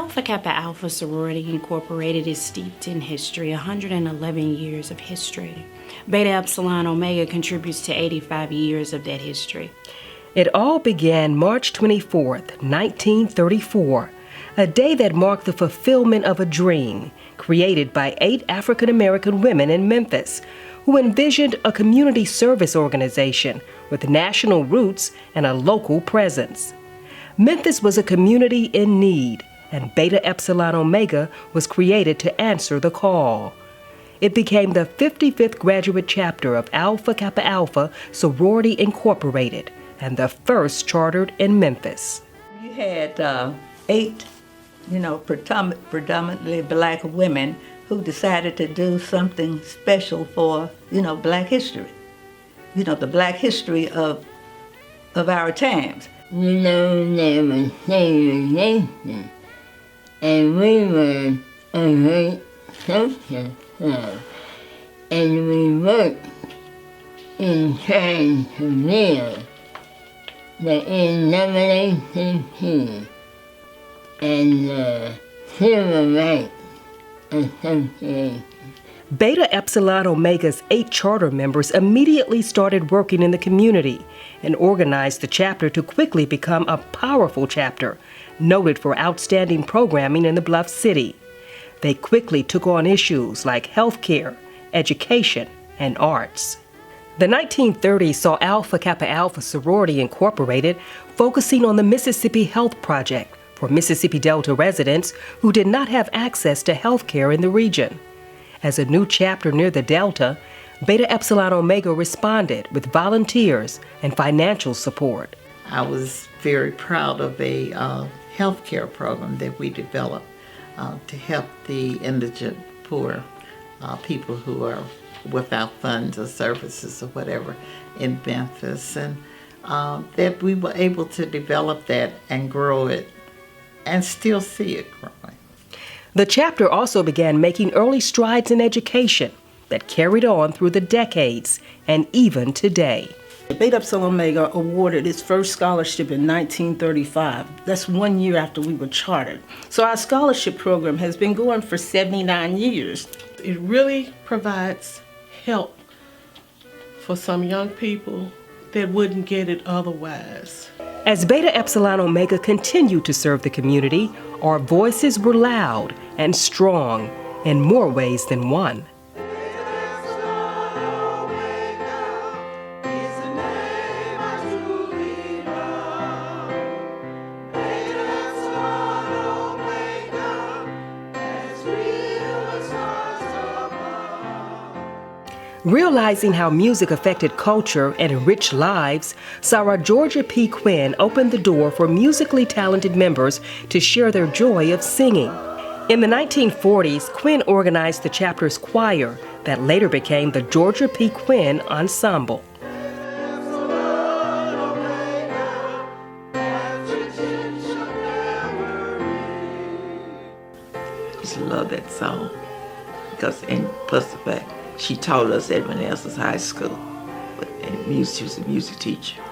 Alpha Kappa Alpha Sorority Incorporated is steeped in history, 111 years of history. Beta Epsilon Omega contributes to 85 years of that history. It all began March 24th, 1934, a day that marked the fulfillment of a dream created by 8 African American women in Memphis who envisioned a community service organization with national roots and a local presence. Memphis was a community in need, and Beta Epsilon Omega was created to answer the call. It became the 55th graduate chapter of Alpha Kappa Alpha Sorority Incorporated and the first chartered in Memphis. You had 8, predominantly black women who decided to do something special for, black history. The black history of our times. There was segregation, and we were a great social club, and we worked in trying to build the NAACP and the Civil Rights Association. Beta Epsilon Omega's 8 charter members immediately started working in the community and organized the chapter to quickly become a powerful chapter, noted for outstanding programming in the Bluff City. They quickly took on issues like healthcare, education, and arts. The 1930s saw Alpha Kappa Alpha Sorority Incorporated focusing on the Mississippi Health Project for Mississippi Delta residents who did not have access to health care in the region. As a new chapter near the Delta, Beta Epsilon Omega responded with volunteers and financial support. I was very proud of a healthcare program that we developed to help the indigent poor people who are without funds or services or whatever in Memphis, and that we were able to develop that and grow it and still see it growing. The chapter also began making early strides in education that carried on through the decades and even today. Beta Epsilon Omega awarded its first scholarship in 1935. That's 1 year after we were chartered. So our scholarship program has been going for 79 years. It really provides help for some young people that wouldn't get it otherwise. As Beta Epsilon Omega continued to serve the community, our voices were loud and strong in more ways than one. Realizing how music affected culture and enriched lives, Sarah Georgia P. Quinn opened the door for musically talented members to share their joy of singing. In the 1940s, Quinn organized the chapter's choir that later became the Georgia P. Quinn Ensemble. I just love that song because, and plus the fact she taught us at Memphis High School, she was a music teacher.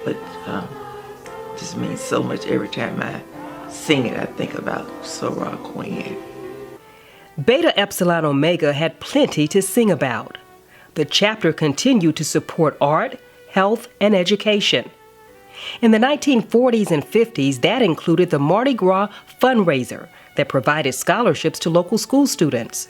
But it just means so much every time I sing it. I think about Sorority Queen. Beta Epsilon Omega had plenty to sing about. The chapter continued to support art, health, and education. In the 1940s and 50s, that included the Mardi Gras fundraiser that provided scholarships to local school students.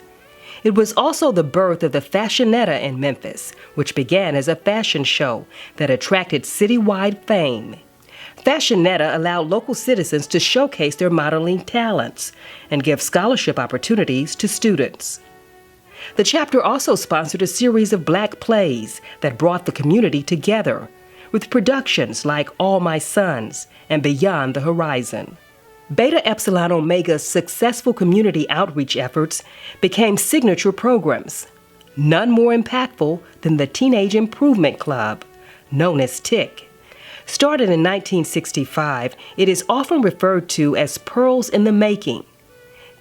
It was also the birth of the Fashionetta in Memphis, which began as a fashion show that attracted citywide fame. Fashionetta allowed local citizens to showcase their modeling talents and give scholarship opportunities to students. The chapter also sponsored a series of black plays that brought the community together, with productions like All My Sons and Beyond the Horizon. Beta Epsilon Omega's successful community outreach efforts became signature programs, none more impactful than the Teenage Improvement Club, known as TIC. Started in 1965, it is often referred to as Pearls in the Making.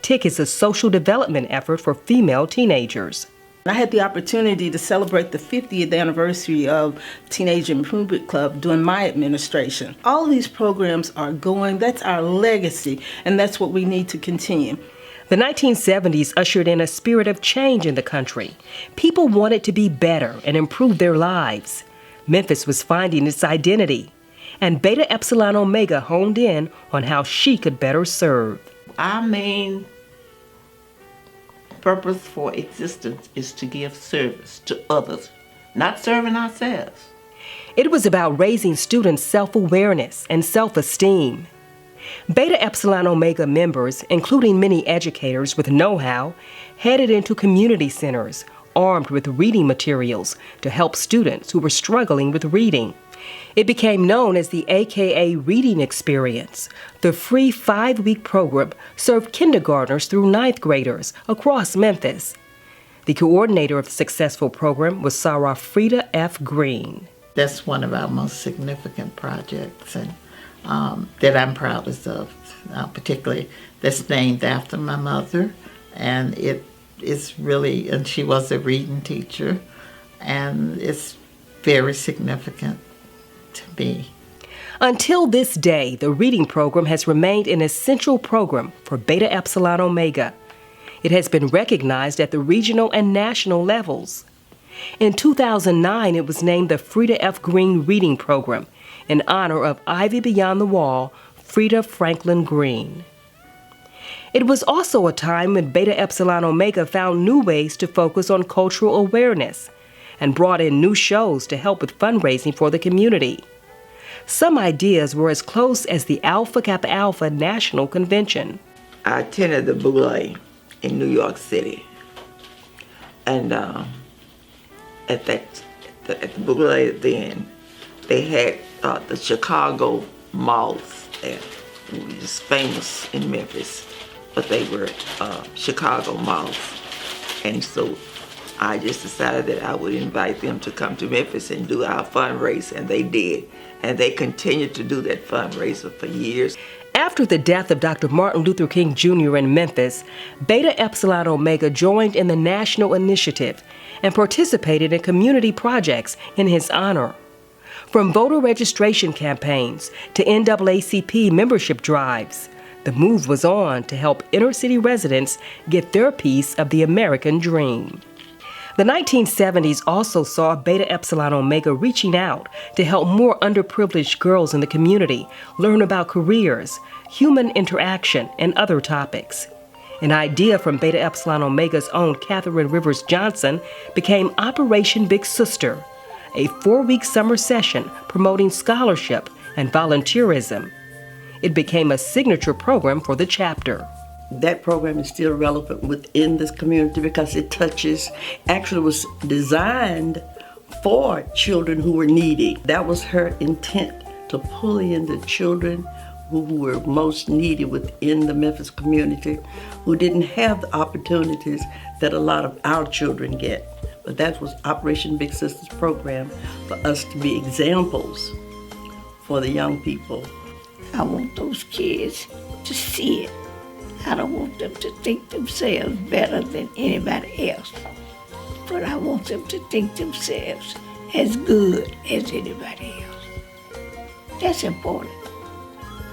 TIC is a social development effort for female teenagers. I had the opportunity to celebrate the 50th anniversary of Teenage Improvement Club during my administration. All of these programs are going, that's our legacy, and that's what we need to continue. The 1970s ushered in a spirit of change in the country. People wanted to be better and improve their lives. Memphis was finding its identity, and Beta Epsilon Omega honed in on how she could better serve. Our main purpose for existence is to give service to others, not serving ourselves. It was about raising students' self-awareness and self-esteem. Beta Epsilon Omega members, including many educators with know-how, headed into community centers armed with reading materials to help students who were struggling with reading. It became known as the AKA Reading Experience. The free 5-week program served kindergartners through 9th graders across Memphis. The coordinator of the successful program was Sarah Frida F. Green. That's one of our most significant projects and that I'm proudest of, particularly that's named after my mother. And it is really, and she was a reading teacher, and it's very significant to me. Until this day, the reading program has remained an essential program for Beta Epsilon Omega. It has been recognized at the regional and national levels. In 2009, it was named the Frida F. Green Reading Program in honor of Ivy Beyond the Wall, Frida Franklin Green. It was also a time when Beta Epsilon Omega found new ways to focus on cultural awareness and brought in new shows to help with fundraising for the community. Some ideas were as close as the Alpha Kappa Alpha National Convention. I attended the Boule in New York City, and at the Boule then, they had the Chicago malls there, which is famous in Memphis, but they were Chicago malls, and so I just decided that I would invite them to come to Memphis and do our fundraiser, and they did. And they continued to do that fundraiser for years. After the death of Dr. Martin Luther King Jr. in Memphis, Beta Epsilon Omega joined in the national initiative and participated in community projects in his honor. From voter registration campaigns to NAACP membership drives, the move was on to help inner-city residents get their piece of the American dream. The 1970s also saw Beta Epsilon Omega reaching out to help more underprivileged girls in the community learn about careers, human interaction, and other topics. An idea from Beta Epsilon Omega's own Catherine Rivers Johnson became Operation Big Sister, a 4-week summer session promoting scholarship and volunteerism. It became a signature program for the chapter. That program is still relevant within this community because it actually was designed for children who were needy. That was her intent, to pull in the children who were most needy within the Memphis community, who didn't have the opportunities that a lot of our children get. But that was Operation Big Sister's program, for us to be examples for the young people. I want those kids to see it. I don't want them to think themselves better than anybody else, but I want them to think themselves as good as anybody else. That's important.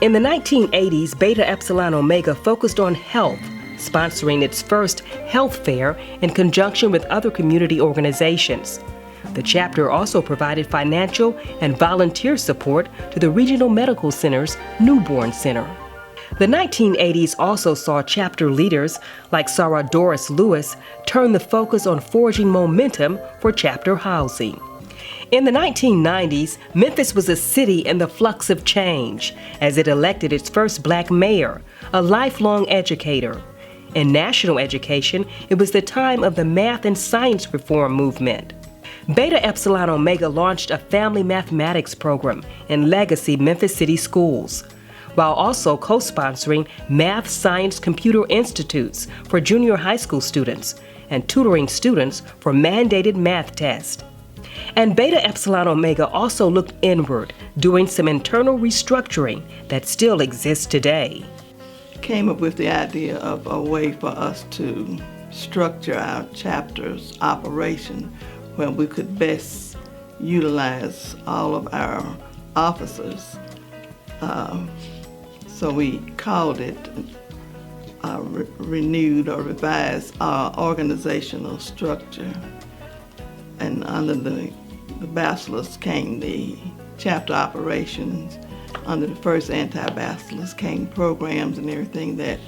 In the 1980s, Beta Epsilon Omega focused on health, sponsoring its first health fair in conjunction with other community organizations. The chapter also provided financial and volunteer support to the Regional Medical Center's Newborn Center. The 1980s also saw chapter leaders like Sarah Doris Lewis turn the focus on forging momentum for chapter housing. In the 1990s, Memphis was a city in the flux of change as it elected its first black mayor, a lifelong educator. In national education, it was the time of the math and science reform movement. Beta Epsilon Omega launched a family mathematics program in legacy Memphis City schools, while also co-sponsoring Math Science Computer Institutes for junior high school students and tutoring students for mandated math tests. And Beta Epsilon Omega also looked inward, doing some internal restructuring that still exists today. Came up with the idea of a way for us to structure our chapter's operation where we could best utilize all of our officers. So we called it renewed or revised our organizational structure. And under the bachelor's came the chapter operations. Under the first anti-bachelor's came programs and everything that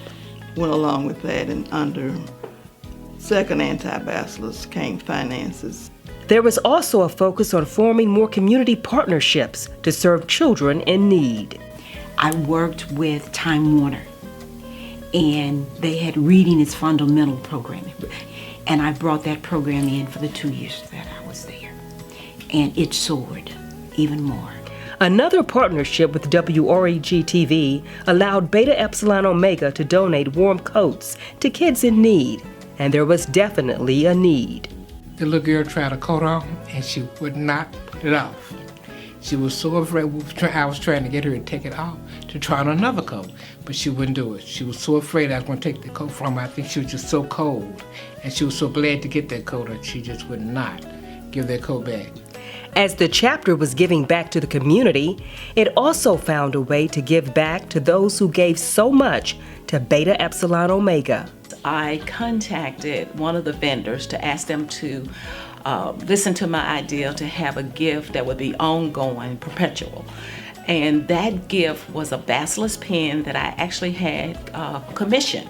went along with that. And under second anti-bachelor's came finances. There was also a focus on forming more community partnerships to serve children in need. I worked with Time Warner, and they had Reading is Fundamental programming. And I brought that program in for the 2 years that I was there. And it soared even more. Another partnership with WREG-TV allowed Beta Epsilon Omega to donate warm coats to kids in need, and there was definitely a need. The little girl tried a coat on, and she would not put it off. She was so afraid. I was trying to get her to take it off to try on another coat, but she wouldn't do it. She was so afraid I was going to take the coat from her. I think she was just so cold, and she was so glad to get that coat that she just would not give that coat back. As the chapter was giving back to the community, it also found a way to give back to those who gave so much to Beta Epsilon Omega. I contacted one of the vendors to ask them to listen to my idea to have a gift that would be ongoing, perpetual. And that gift was a bachelor's pen that I actually had commissioned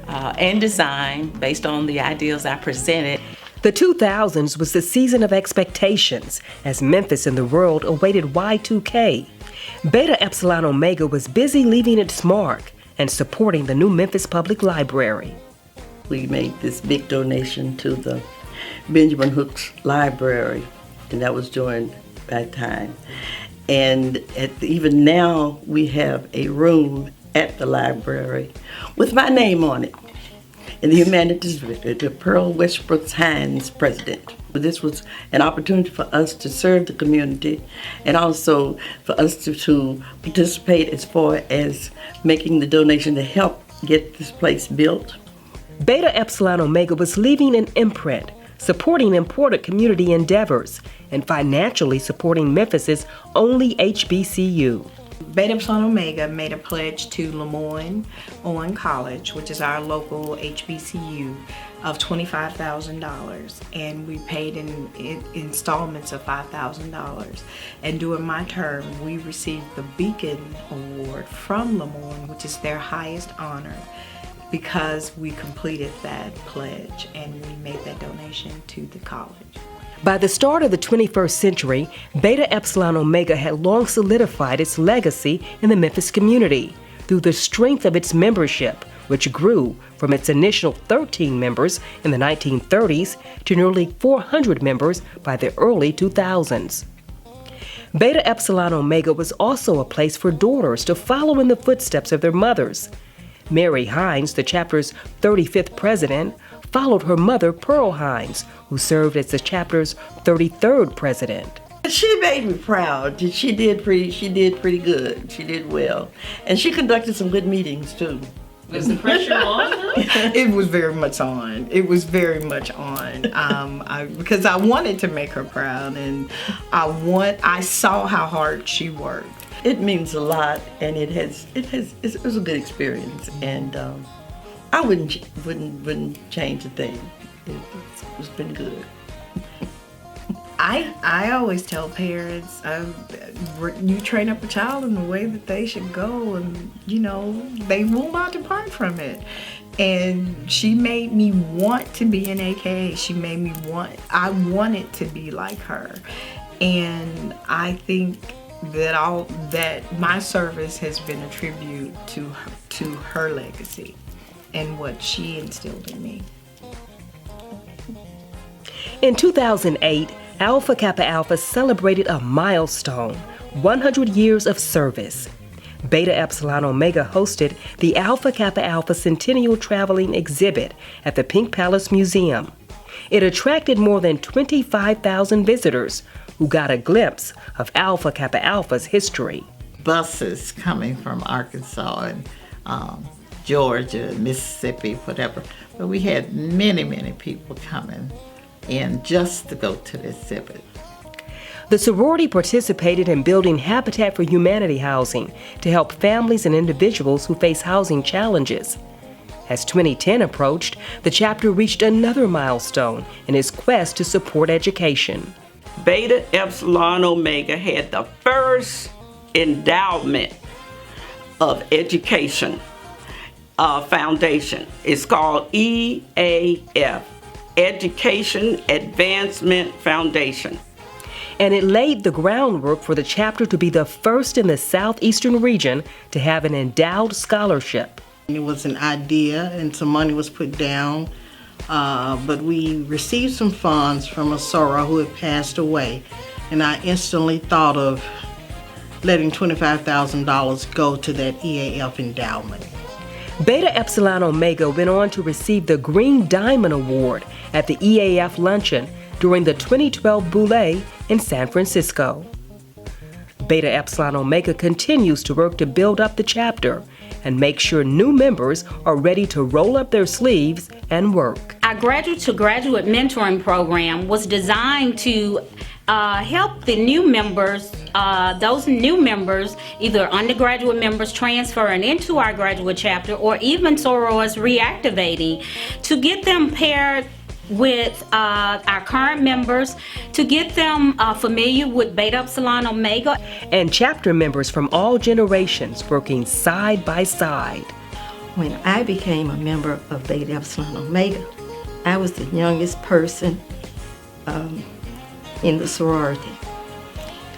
and designed based on the ideas I presented. The 2000s was the season of expectations as Memphis and the world awaited Y2K. Beta Epsilon Omega was busy leaving its mark and supporting the new Memphis Public Library. We made this big donation to the Benjamin Hooks Library, and that was during that time. And even now, we have a room at the library with my name on it, and the Humanities Director, Pearl Westbrooks Hines, president. This was an opportunity for us to serve the community and also for us to participate as far as making the donation to help get this place built. Beta Epsilon Omega was leaving an imprint, supporting important community endeavors, and financially supporting Memphis's only HBCU. Beta Epsilon Omega made a pledge to Lemoyne Owen College, which is our local HBCU, of $25,000, and we paid in installments of $5,000. And during my term, we received the Beacon Award from Lemoyne, which is their highest honor, because we completed that pledge and we made that donation to the college. By the start of the 21st century, Beta Epsilon Omega had long solidified its legacy in the Memphis community through the strength of its membership, which grew from its initial 13 members in the 1930s to nearly 400 members by the early 2000s. Beta Epsilon Omega was also a place for daughters to follow in the footsteps of their mothers. Mary Hines, the chapter's 35th president, followed her mother, Pearl Hines, who served as the chapter's 33rd president. She made me proud. She did pretty good. She did well. And she conducted some good meetings, too. Was the pressure on? It was very much on. It was very much on. Because I wanted to make her proud, and I saw how hard she worked. It means a lot, and it was a good experience, and I wouldn't change a thing. It's been good. I always tell parents, you train up a child in the way that they should go, and they will not depart from it. And she made me want to be an AKA. I wanted to be like her, and I think that my service has been a tribute to her legacy and what she instilled in me. In 2008, Alpha Kappa Alpha celebrated a milestone, 100 years of service. Beta Epsilon Omega hosted the Alpha Kappa Alpha Centennial Traveling Exhibit at the Pink Palace Museum. It attracted more than 25,000 visitors who got a glimpse of Alpha Kappa Alpha's history. Buses coming from Arkansas and Georgia, Mississippi, whatever, But we had many, many people coming in just to go to the exhibit. The sorority participated in building Habitat for Humanity housing to help families and individuals who face housing challenges. As 2010 approached, the chapter reached another milestone in its quest to support education. Beta Epsilon Omega had the first endowment of education foundation. It's called EAF, Education Advancement Foundation. And it laid the groundwork for the chapter to be the first in the southeastern region to have an endowed scholarship. It was an idea and some money was put down, but we received some funds from a soror who had passed away, and I instantly thought of letting $25,000 go to that EAF endowment. Beta Epsilon Omega went on to receive the Green Diamond Award at the EAF luncheon during the 2012 Boule in San Francisco. Beta Epsilon Omega continues to work to build up the chapter and make sure new members are ready to roll up their sleeves and work. Our graduate to graduate mentoring program was designed to help the new members, those new members, either undergraduate members transferring into our graduate chapter or even sorors reactivating, to get them paired with our current members, to get them familiar with Beta Epsilon Omega. And chapter members from all generations working side by side. When I became a member of Beta Epsilon Omega, I was the youngest person in the sorority.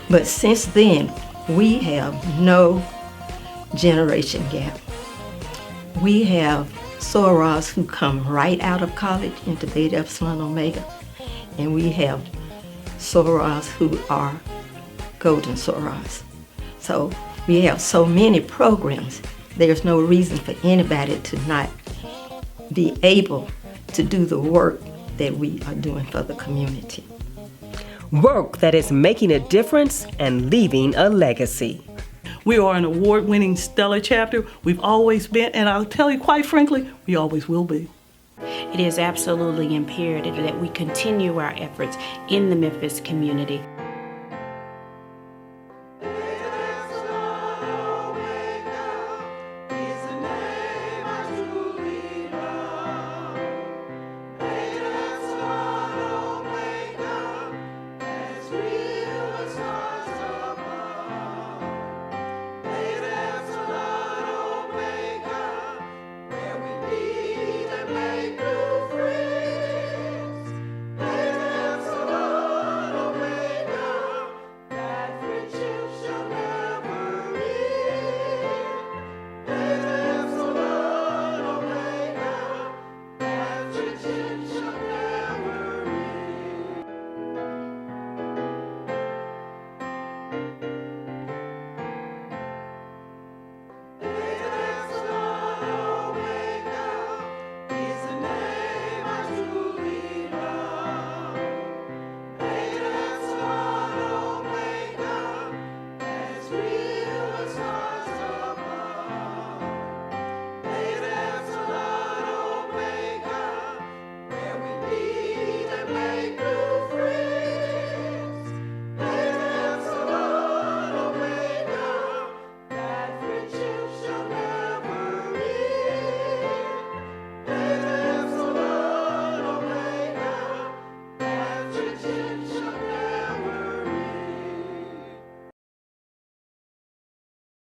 But since then, we have no generation gap. We have sorors who come right out of college into Beta Epsilon Omega, and we have sorors who are golden sorors. So we have so many programs, there's no reason for anybody to not be able to do the work that we are doing for the community. Work that is making a difference and leaving a legacy. We are an award-winning stellar chapter. We've always been, and I'll tell you quite frankly, we always will be. It is absolutely imperative that we continue our efforts in the Memphis community.